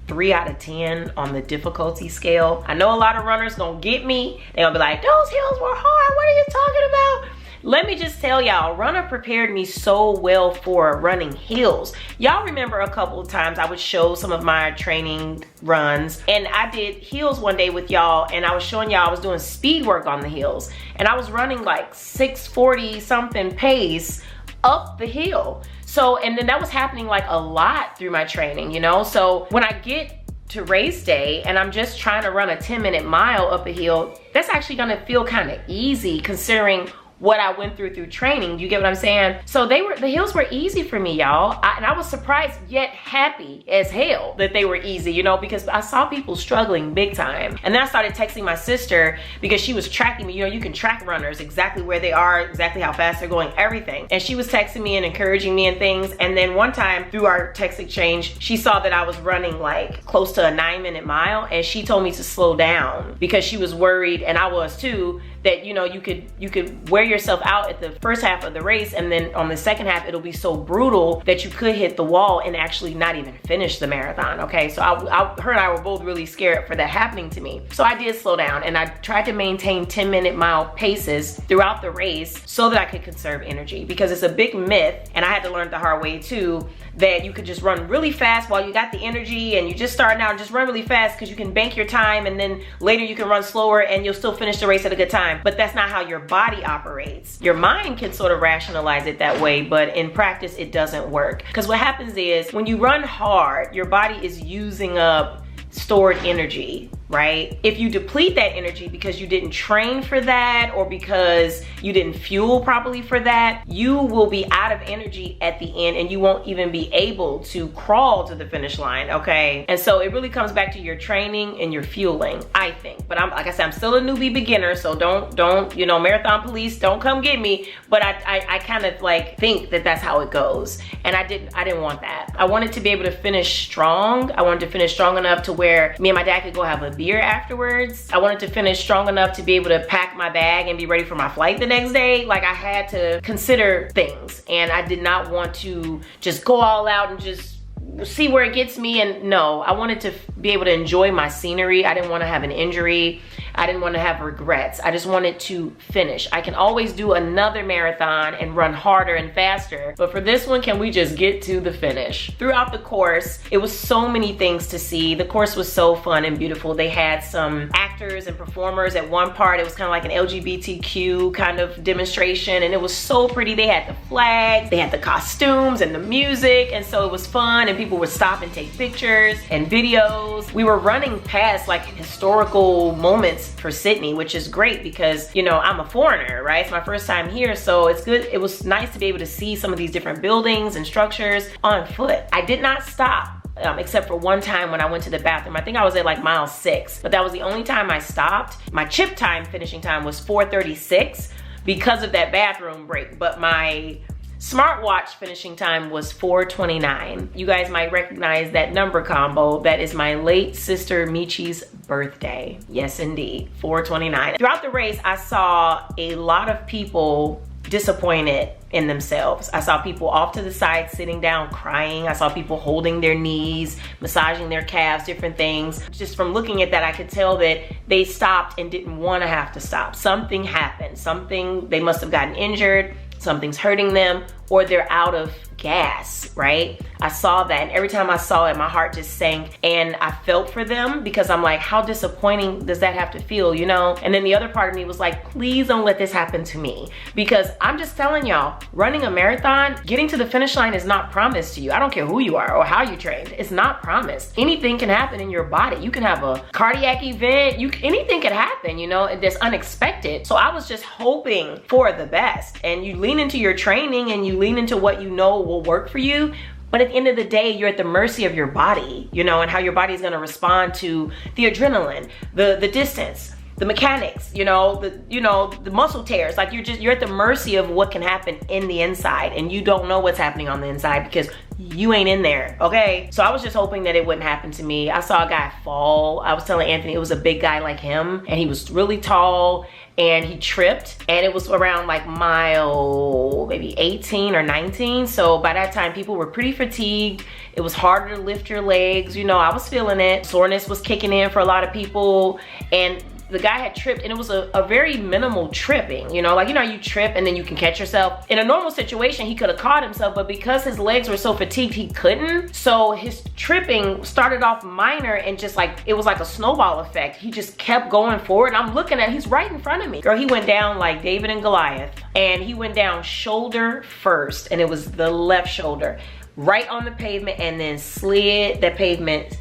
3 out of 10 on the difficulty scale. I know a lot of runners gonna get me. They gonna be like, those hills were hard, what are you talking about? Let me just tell y'all, Runna prepared me so well for running hills. Y'all remember a couple of times I would show some of my training runs, and I did hills one day with y'all, and I was showing y'all I was doing speed work on the hills, and I was running like 640 something pace up the hill. So, and then that was happening like a lot through my training, you know? So when I get to race day and I'm just trying to run a 10-minute mile up a hill, that's actually gonna feel kind of easy considering what I went through training. You get what I'm saying? So the hills were easy for me, y'all. And I was surprised yet happy as hell that they were easy, you know, because I saw people struggling big time. And then I started texting my sister because she was tracking me. You know, you can track runners, exactly where they are, exactly how fast they're going, everything. And she was texting me and encouraging me and things. And then one time through our text exchange, she saw that I was running like close to a 9-minute mile, and she told me to slow down because she was worried, and I was too, that, you know, you could wear yourself out at the first half of the race, and then on the second half it'll be so brutal that you could hit the wall and actually not even finish the marathon. Okay, so her and I were both really scared for that happening to me. So I did slow down, and I tried to maintain 10-minute mile paces throughout the race so that I could conserve energy, because it's a big myth, and I had to learn the hard way too, that you could just run really fast while you got the energy and you just starting out, and just run really fast because you can bank your time, and then later you can run slower and you'll still finish the race at a good time. But that's not how your body operates. Your mind can sort of rationalize it that way, but in practice it doesn't work. Because what happens is when you run hard, your body is using up stored energy, right? If you deplete that energy because you didn't train for that, or because you didn't fuel properly for that, you will be out of energy at the end, and you won't even be able to crawl to the finish line, okay? And so it really comes back to your training and your fueling, I think. But like I said, I'm still a newbie beginner, so don't, you know, marathon police, don't come get me. But I kind of like think that that's how it goes. And I didn't want that. I wanted to be able to finish strong. I wanted to finish strong enough to where me and my dad could go have a beer afterwards. I wanted to finish strong enough to be able to pack my bag and be ready for my flight the next day. Like, I had to consider things, and I did not want to just go all out and just see where it gets me. And no, I wanted to be able to enjoy my scenery. I didn't want to have an injury. I didn't want to have regrets. I just wanted to finish. I can always do another marathon and run harder and faster, but for this one, can we just get to the finish? Throughout the course, it was so many things to see. The course was so fun and beautiful. They had some actors and performers. At one part, it was kind of like an LGBTQ kind of demonstration, and it was so pretty. They had the flags, they had the costumes and the music, and so it was fun, and people would stop and take pictures and videos. We were running past like historical moments for Sydney, which is great because, you know, I'm a foreigner, right? It's my first time here, so it's good. It was nice to be able to see some of these different buildings and structures on foot. I did not stop. Except for one time when I went to the bathroom. I think I was at like mile 6, but that was the only time I stopped. My chip time finishing time was 4:36 because of that bathroom break, but my smartwatch finishing time was 4:29. You guys might recognize that number combo. That is my late sister Michi's birthday. Yes, indeed, 4:29. Throughout the race, I saw a lot of people disappointed in themselves. I saw people off to the side sitting down crying. I saw people holding their knees, massaging their calves, different things. Just from looking at that, I could tell that they stopped and didn't want to have to stop. Something happened. Something, they must have gotten injured, something's hurting them, or they're out of gas, right? I saw that, and every time I saw it, my heart just sank, and I felt for them because I'm like, how disappointing does that have to feel, you know? And then the other part of me was like, please don't let this happen to me, because I'm just telling y'all, running a marathon, getting to the finish line is not promised to you. I don't care who you are or how you trained. It's not promised. Anything can happen in your body. You can have a cardiac event. Anything can happen, you know, that's unexpected. So I was just hoping for the best, and you lean into your training and you lean into what you know will work for you. But at the end of the day, you're at the mercy of your body, you know, and how your body is going to respond to the adrenaline, the distance, the mechanics, you know, the muscle tears. Like, you're at the mercy of what can happen in the inside, and you don't know what's happening on the inside because you ain't in there, okay? So I was just hoping that it wouldn't happen to me. I saw a guy fall. I was telling Anthony it was a big guy like him, and he was really tall, and he tripped, and it was around like mile maybe 18 or 19. So by that time, people were pretty fatigued. It was harder to lift your legs. You know, I was feeling it. Soreness was kicking in for a lot of people, and the guy had tripped, and it was a very minimal tripping, you know, like, you know, you trip and then you can catch yourself. In a normal situation, he could have caught himself, but because his legs were so fatigued, he couldn't. So his tripping started off minor, and just like, it was like a snowball effect. He just kept going forward, and I'm looking at, he's right in front of me. Girl, he went down like David and Goliath, and he went down shoulder first, and it was the left shoulder, right on the pavement, and then slid. That pavement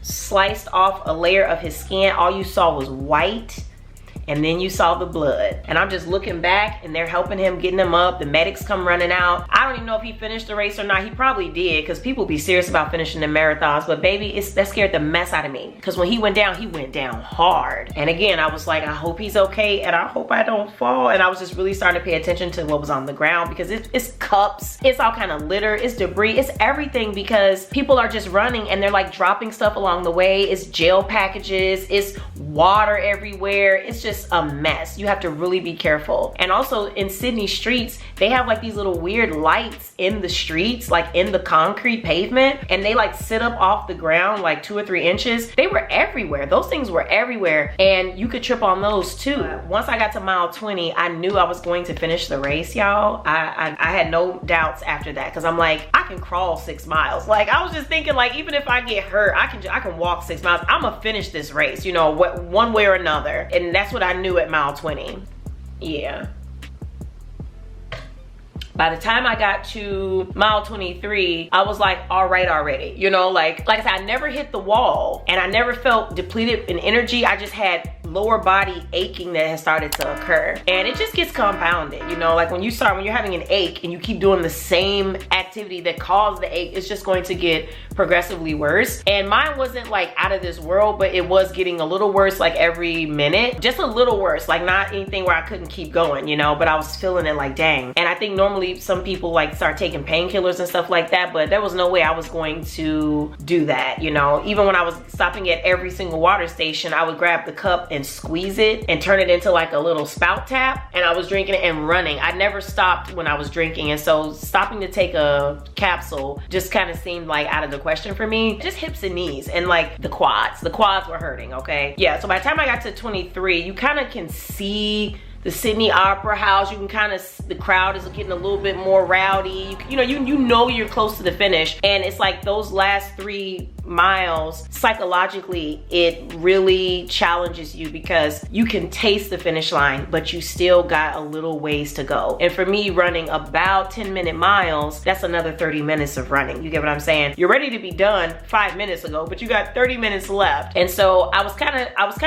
sliced off a layer of his skin. All you saw was white and then you saw the blood. And I'm just looking back, and they're helping him, getting him up. The medics come running out. I don't even know if he finished the race or not. He probably did, because people be serious about finishing the marathons. But baby, that scared the mess out of me, because when he went down hard. And again, I was like, I hope he's okay, and I hope I don't fall. And I was just really starting to pay attention to what was on the ground, because it's cups, it's all kind of litter, it's debris, it's everything, because people are just running and they're like dropping stuff along the way. It's gel packages, it's water everywhere. It's just a mess. You have to really be careful. And also in Sydney streets, they have like these little weird lights in the streets, like in the concrete pavement, and they like sit up off the ground like 2 or 3 inches. They were everywhere. Those things were everywhere, and you could trip on those too. Once I got to mile 20, I knew I was going to finish the race, y'all. I had no doubts after that, because I'm like, I can crawl 6 miles. Like, I was just thinking, like, even if I get hurt, I can walk 6 miles. I'm gonna finish this race, you know, one way or another. And that's what I knew at mile 20. Yeah. By the time I got to mile 23, I was like, all right already. You know, like I said, I never hit the wall, and I never felt depleted in energy. I just had lower body aching that has started to occur, and it just gets compounded. You know, like when you're having an ache and you keep doing the same activity that caused the ache, it's just going to get progressively worse. And mine wasn't like out of this world, but it was getting a little worse like every minute, just a little worse, like not anything where I couldn't keep going, you know, but I was feeling it like, dang. And I think normally some people like start taking painkillers and stuff like that, but there was no way I was going to do that, you know. Even when I was stopping at every single water station, I would grab the cup and squeeze it and turn it into like a little spout tap, and I was drinking it and running. I never stopped when I was drinking, and so stopping to take a capsule just kind of seemed like out of the question for me. Just hips and knees, and like the quads were hurting, okay? Yeah, so by the time I got to 23, you kind of can see the Sydney Opera House. You can kind of, the crowd is getting a little bit more rowdy. You know you're close to the finish, and it's like those last 3 miles, psychologically, it really challenges you, because you can taste the finish line, but you still got a little ways to go. And for me, running about 10-minute miles, that's another 30 minutes of running. You get what I'm saying? You're ready to be done 5 minutes ago, but you got 30 minutes left. And so I was kind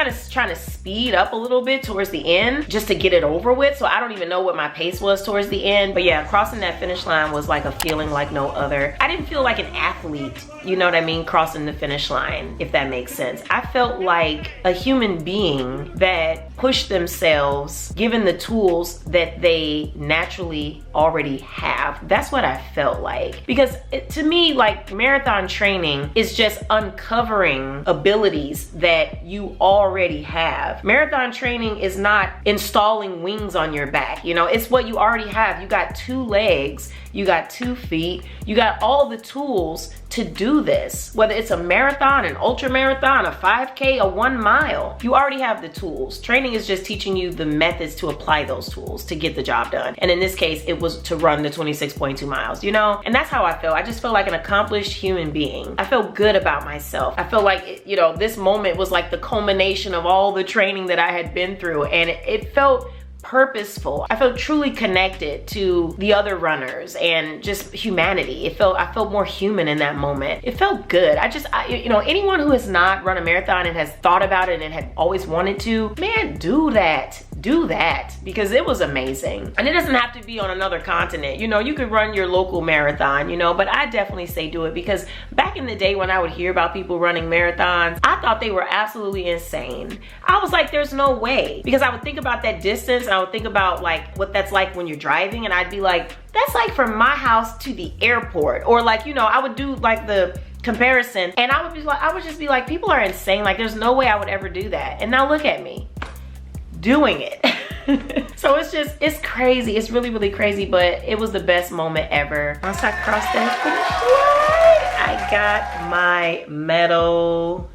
of trying to speed up a little bit towards the end, just to get it over with. So I don't even know what my pace was towards the end, but yeah, crossing that finish line was like a feeling like no other. I didn't feel like an athlete, you know what I mean, crossing the finish line, if that makes sense. I felt like a human being that pushed themselves, given the tools that they naturally already have. That's what I felt like, because to me, like, marathon training is just uncovering abilities that you already have. Marathon training is not installing wings on your back, you know, it's what you already have. You got 2 legs, you got 2 feet, you got all the tools to do this. Whether it's a marathon, an ultra marathon, a 5K, a 1 mile, you already have the tools. Training is just teaching you the methods to apply those tools to get the job done. And in this case, it was to run the 26.2 miles, you know? And that's how I felt. I just felt like an accomplished human being. I felt good about myself. I felt like, you know, this moment was like the culmination of all the training that I had been through, and it felt purposeful. I felt truly connected to the other runners and just humanity. I felt more human in that moment. It felt good. You know, anyone who has not run a marathon and has thought about it and had always wanted to, man, do that. Do that, because it was amazing. And it doesn't have to be on another continent. You know, you could run your local marathon, you know, but I definitely say do it, because back in the day when I would hear about people running marathons, I thought they were absolutely insane. I was like, there's no way, because I would think about that distance, and I would think about like what that's like when you're driving, and I'd be like, that's like from my house to the airport. Or like, you know, I would do like the comparison, and I would just be like, people are insane. Like, there's no way I would ever do that. And now look at me doing it. So it's crazy. It's really, really crazy, but it was the best moment ever. Once I crossed that finish line, I got my medal.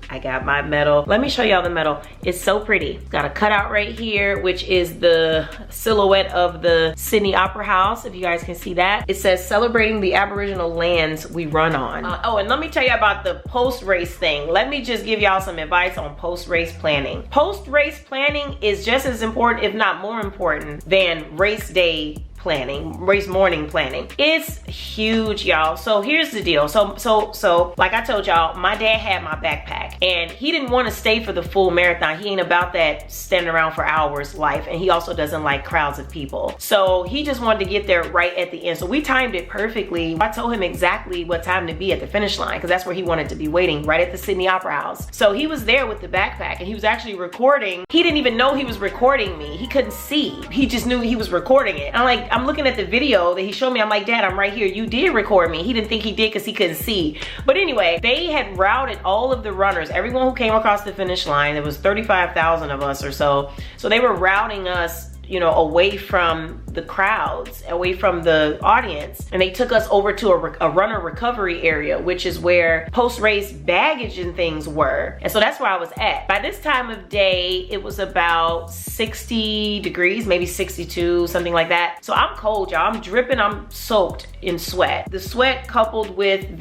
Let me show y'all the medal. It's so pretty. It's got a cutout right here, which is the silhouette of the Sydney Opera House, if you guys can see that. It says, celebrating the Aboriginal lands we run on. Oh, and let me tell you about the post-race thing. Let me just give y'all some advice on post-race planning. Post-race planning is just as important, if not more important, than race day morning planning. It's huge, y'all. So here's the deal. So like I told y'all, my dad had my backpack and he didn't want to stay for the full marathon. He ain't about that standing around for hours life, and he also doesn't like crowds of people. So he just wanted to get there right at the end. So we timed it perfectly. I told him exactly what time to be at the finish line because that's where he wanted to be waiting, right at the Sydney Opera House. So he was there with the backpack and he was actually recording. He didn't even know he was recording me. He couldn't see. He just knew he was recording it. I'm looking at the video that he showed me. I'm like, Dad, I'm right here. You did record me. He didn't think he did because he couldn't see. But anyway, they had routed all of the runners, everyone who came across the finish line. There was 35,000 of us or so. So they were routing us, you know, away from the crowds, away from the audience. And they took us over to a runner recovery area, which is where post-race baggage and things were. And so that's where I was at. By this time of day, it was about 60 degrees, maybe 62, something like that. So I'm cold, y'all. I'm dripping, I'm soaked in sweat. The sweat coupled with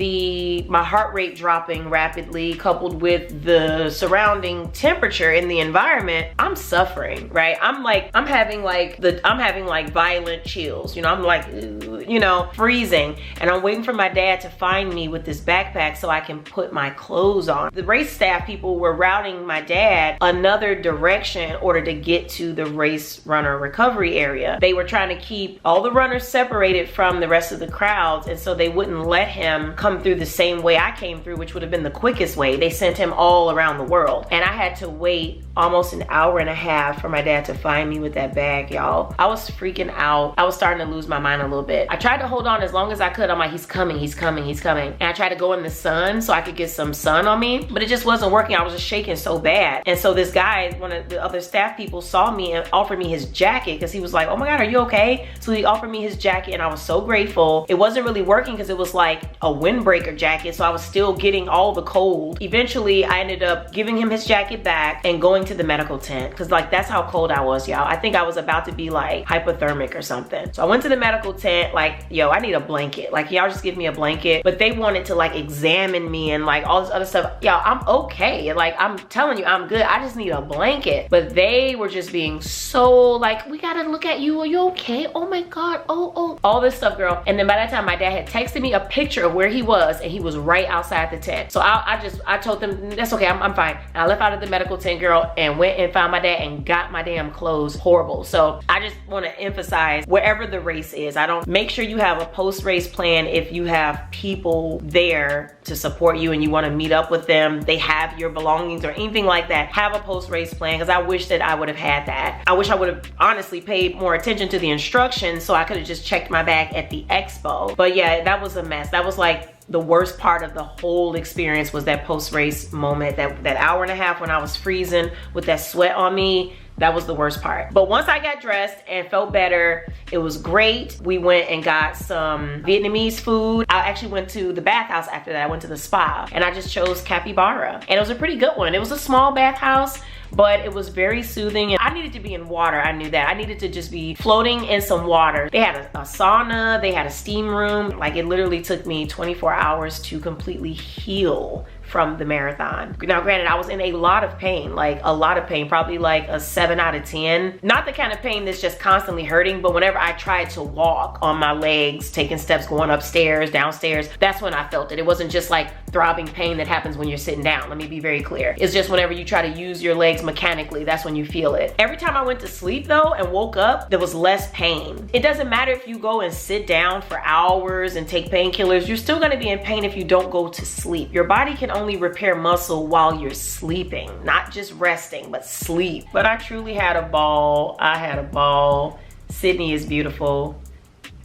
my heart rate dropping rapidly, coupled with the surrounding temperature in the environment, I'm suffering, right? I'm having like violent chills, you know. I'm like, you know, freezing, and I'm waiting for my dad to find me with this backpack so I can put my clothes on. The race staff people were routing my dad another direction in order to get to the race runner recovery area. They were trying to keep all the runners separated from the rest of the crowds, and so they wouldn't let him come through the same way I came through, which would have been the quickest way. They sent him all around the world, and I had to wait almost an hour and a half for my dad to find me with that bag, y'all. I was freaking out. I was starting to lose my mind a little bit. I tried to hold on as long as I could. I'm like, he's coming, he's coming, he's coming. And I tried to go in the sun so I could get some sun on me, but it just wasn't working. I was just shaking so bad. And so this guy, one of the other staff people, saw me and offered me his jacket because he was like, oh my God, are you okay? So he offered me his jacket and I was so grateful. It wasn't really working because it was like a windbreaker jacket, so I was still getting all the cold. Eventually, I ended up giving him his jacket back and going to the medical tent because like that's how cold I was, y'all. I think I was about to be like hypothermic or something. So I went to the medical tent like, yo, I need a blanket. Like, y'all just give me a blanket. But they wanted to like examine me and like all this other stuff. Y'all, I'm okay. Like, I'm telling you, I'm good. I just need a blanket. But they were just being so like, we gotta look at you. Are you okay? Oh my God. Oh. All this stuff, girl. And then by that time, my dad had texted me a picture of where he was, and he was right outside the tent. So I told them, that's okay, I'm fine. And I left out of the medical tent, girl, and went and found my dad and got my damn clothes horrible. So I just want to emphasize, wherever the race is, make sure you have a post-race plan. If you have people there to support you and you want to meet up with them, they have your belongings or anything like that, have a post-race plan, because I wish that I would have had that. I wish I would have honestly paid more attention to the instructions so I could have just checked my bag at the expo. But yeah, that was a mess. That was like the worst part of the whole experience, was that post-race moment, that hour and a half when I was freezing with that sweat on me. That was the worst part. But once I got dressed and felt better, it was great. We went and got some Vietnamese food. I actually went to the bathhouse after that. I went to the spa and I just chose capybara. And it was a pretty good one. It was a small bathhouse, but it was very soothing. And I needed to be in water. I knew that. I needed to just be floating in some water. They had a sauna, they had a steam room. Like, it literally took me 24 hours to completely heal from the marathon. Now, granted, I was in a lot of pain, like a lot of pain, probably like a 7 out of 10. Not the kind of pain that's just constantly hurting, but whenever I tried to walk on my legs, taking steps, going upstairs, downstairs, that's when I felt it. It wasn't just like throbbing pain that happens when you're sitting down. Let me be very clear. It's just whenever you try to use your legs mechanically, that's when you feel it. Every time I went to sleep though and woke up, there was less pain. It doesn't matter if you go and sit down for hours and take painkillers, you're still gonna be in pain if you don't go to sleep. Your body can only repair muscle while you're sleeping, not just resting, but sleep. But I truly had a ball. I had a ball. Sydney is beautiful.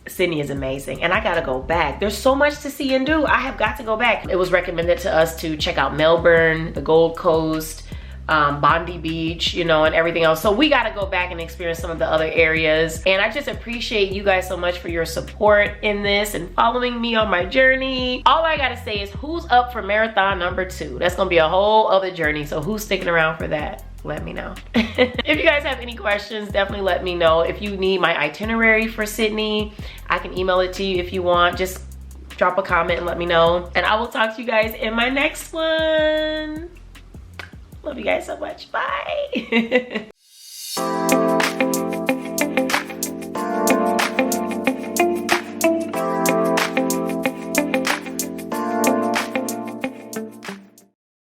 Sydney is amazing, and I gotta go back. There's so much to see and do. I have got to go back. It was recommended to us to check out Melbourne, the Gold Coast, Bondi Beach, you know, and everything else. So we got to go back and experience some of the other areas. And I just appreciate you guys so much for your support in this and following me on my journey. All I got to say is, who's up for marathon number 2? That's going to be a whole other journey. So who's sticking around for that? Let me know. If you guys have any questions, definitely let me know. If you need my itinerary for Sydney, I can email it to you if you want. Just drop a comment and let me know. And I will talk to you guys in my next one. Love you guys so much. Bye.